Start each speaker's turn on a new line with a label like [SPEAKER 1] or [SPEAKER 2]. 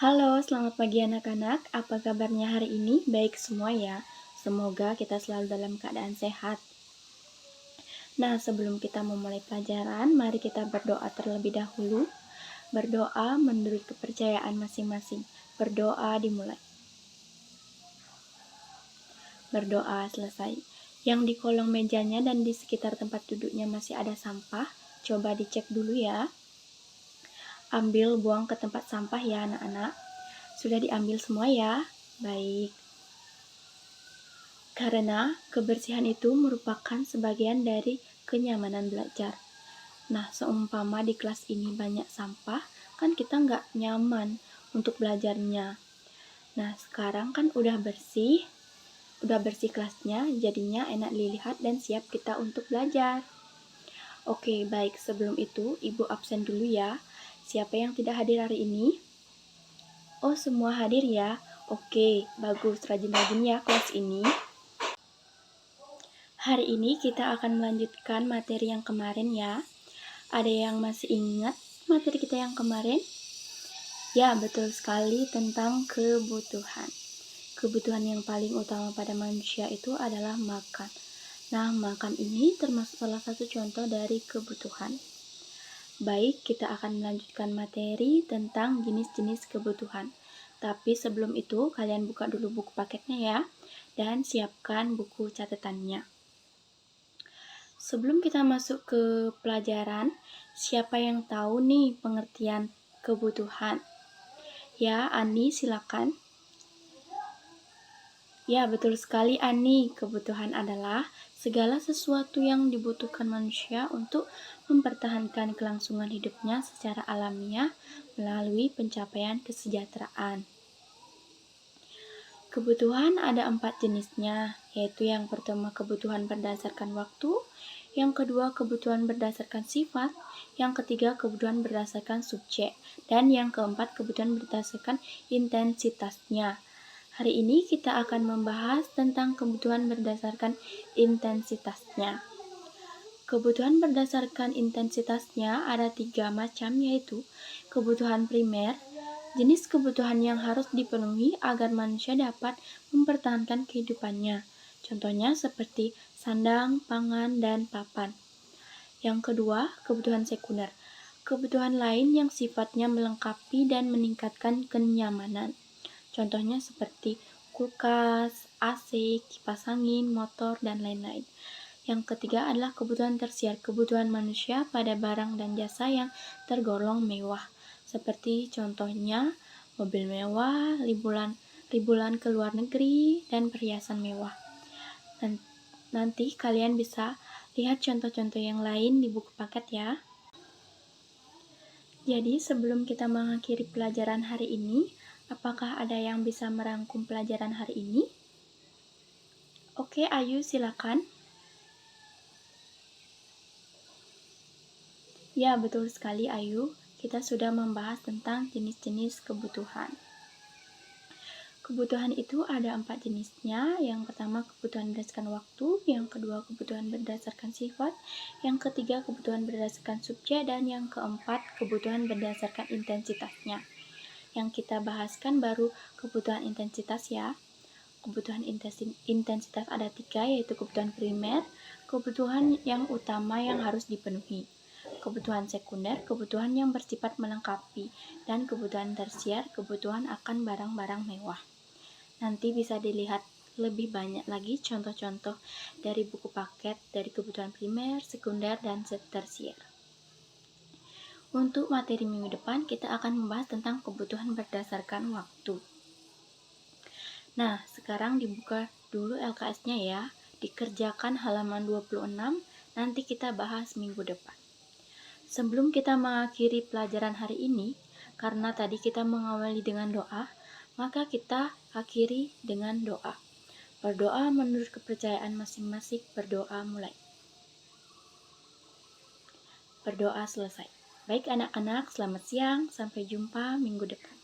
[SPEAKER 1] Halo, selamat pagi anak-anak. Apa kabarnya hari ini? Baik semua ya. Semoga kita selalu dalam keadaan sehat. Nah, sebelum kita memulai pelajaran, mari kita berdoa terlebih dahulu. Berdoa menurut kepercayaan masing-masing. Berdoa dimulai. Berdoa selesai. Yang di kolong mejanya dan di sekitar tempat duduknya masih ada sampah. Coba dicek dulu ya. Ambil buang ke tempat sampah ya anak-anak. Sudah diambil semua ya? Baik. Karena kebersihan itu merupakan sebagian dari kenyamanan belajar. Nah, seumpama di kelas ini banyak sampah, kan kita nggak nyaman untuk belajarnya. Nah, sekarang kan udah bersih kelasnya, jadinya enak dilihat dan siap kita untuk belajar. Oke, baik. Sebelum itu, Ibu absen dulu ya. Siapa yang tidak hadir hari ini? Oh, semua hadir ya? Oke, bagus. Rajin-rajin ya kelas ini. Hari ini kita akan melanjutkan materi yang kemarin ya. Ada yang masih ingat materi kita yang kemarin? Ya, betul sekali tentang kebutuhan. Kebutuhan yang paling utama pada manusia itu adalah makan. Nah, makan ini termasuk salah satu contoh dari kebutuhan. Baik, kita akan melanjutkan materi tentang jenis-jenis kebutuhan. Tapi sebelum itu, kalian buka dulu buku paketnya ya, dan siapkan buku catatannya. Sebelum kita masuk ke pelajaran, siapa yang tahu nih pengertian kebutuhan? Ya, Ani silakan. Ya, betul sekali Ani. Kebutuhan adalah segala sesuatu yang dibutuhkan manusia untuk mempertahankan kelangsungan hidupnya secara alamiah melalui pencapaian kesejahteraan. Kebutuhan ada 4 jenisnya, yaitu yang pertama kebutuhan berdasarkan waktu, yang kedua kebutuhan berdasarkan sifat, yang ketiga kebutuhan berdasarkan subjek, dan yang keempat kebutuhan berdasarkan intensitasnya. Hari ini kita akan membahas tentang kebutuhan berdasarkan intensitasnya. Kebutuhan berdasarkan intensitasnya ada 3 macam, yaitu kebutuhan primer, jenis kebutuhan yang harus dipenuhi agar manusia dapat mempertahankan kehidupannya. Contohnya seperti sandang, pangan, dan papan. Yang kedua, kebutuhan sekunder. Kebutuhan lain yang sifatnya melengkapi dan meningkatkan kenyamanan. Contohnya seperti kulkas, AC, kipas angin, motor, dan lain-lain. Yang ketiga adalah kebutuhan tersier, kebutuhan manusia pada barang dan jasa yang tergolong mewah. Seperti contohnya mobil mewah, liburan ke luar negeri, dan perhiasan mewah. Nanti kalian bisa lihat contoh-contoh yang lain di buku paket ya. Jadi sebelum kita mengakhiri pelajaran hari ini, apakah ada yang bisa merangkum pelajaran hari ini? Oke, Ayu silakan. Ya, betul sekali Ayu. Kita sudah membahas tentang jenis-jenis kebutuhan. Kebutuhan itu ada 4 jenisnya. Yang pertama kebutuhan berdasarkan waktu, yang kedua kebutuhan berdasarkan sifat, yang ketiga kebutuhan berdasarkan subjek, dan yang keempat kebutuhan berdasarkan intensitasnya. Yang kita bahaskan baru kebutuhan intensitas ya. Kebutuhan intensitas ada 3, yaitu kebutuhan primer, kebutuhan yang utama yang harus dipenuhi, kebutuhan sekunder, kebutuhan yang bersifat melengkapi, dan kebutuhan tersier, kebutuhan akan barang-barang mewah. Nanti bisa dilihat lebih banyak lagi contoh-contoh dari buku paket dari kebutuhan primer, sekunder, dan tersier. Untuk materi minggu depan, kita akan membahas tentang kebutuhan berdasarkan waktu. Nah, sekarang dibuka dulu LKS-nya ya. Dikerjakan halaman 26, nanti kita bahas minggu depan. Sebelum kita mengakhiri pelajaran hari ini, karena tadi kita mengawali dengan doa, maka kita akhiri dengan doa. Berdoa menurut kepercayaan masing-masing, berdoa mulai. Berdoa selesai. Baik anak-anak, selamat siang, sampai jumpa minggu depan.